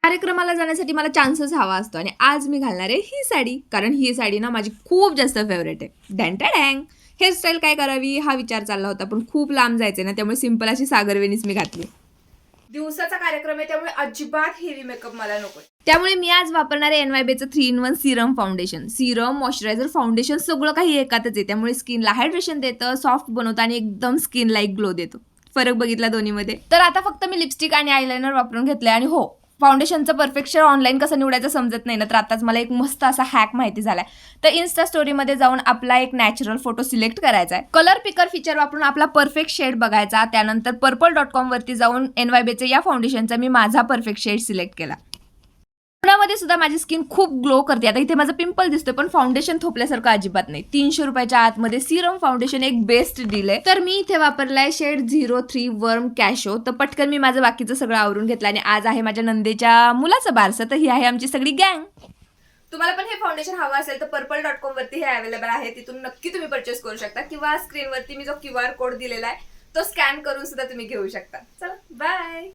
कार्यक्रमाला जाण्यासाठी मला चान्सेस हवा असतो आणि आज मी घालणार आहे ही साडी, कारण ही साडी ना माझी खूप जास्त फेवरेट आहे. डँग हेअरस्टाईल काय करावी हा विचार चालला होता, पण खूप लांब जायचंय ना, त्यामुळे सिंपल अशी सागरवेणीच मी घातली. दिवसाचा कार्यक्रम आहे त्यामुळे अजिबात हेवी मेकअप मला नको. त्यामुळे मी आज वापरणार आहे NYBचं 3-in-1 Serum foundation. Serum, moisturiser, foundation सगळं काही एकातच आहे. त्यामुळे स्किनला हायड्रेशन देतं, सॉफ्ट बनवतं आणि एकदम स्किन लाईक ग्लो देतो. फरक बघितला दोन्हीमध्ये. तर आता फक्त मी लिपस्टिक आणि आयलायनर वापरून घेतलंय आणि हो, फाउंडेशनचं परफेक्ट शेड ऑनलाईन कसं निवडायचं समजत नाही ना, तर आताच मला एक मस्त असा हॅक माहिती झालाय. तर इन्स्टा स्टोरीमध्ये जाऊन आपला एक नॅचरल फोटो सिलेक्ट करायचा आहे. कलर पिकर फीचर वापरून आपला परफेक्ट शेड बघायचा. त्यानंतर purple.com वरती जाऊन NYBचं या फाउंडेशनचा मी माझा परफेक्ट शेड सिलेक्ट केला. पुण्यामध्ये सुद्धा माझी स्किन खूप ग्लो करते. आता इथे माझा पिंपल दिसतोय, पण फाउंडेशन थोपल्यासारखं अजिबात नाही. 300 रुपयाच्या आतमध्ये सिरम फाउंडेशन एक बेस्ट डील आहे. तर मी इथे वापरलाय शेड 03 वर्म कॅशो. तर पटकन मी माझं बाकीचं सगळं आवरून घेतलं आणि आज आहे माझ्या नंदेच्या मुलाचं बारसं, तर ही आहे आमची सगळी गँग. तुम्हाला पण हे फाउंडेशन हवं असेल तर purple.com वरती हे अवेलेबल आहे. तिथून नक्की तुम्ही परचेस करू शकता किंवा स्क्रीनवरती मी जो QR कोड दिलेला आहे तो स्कॅन करून सुद्धा तुम्ही घेऊ शकता. चला बाय.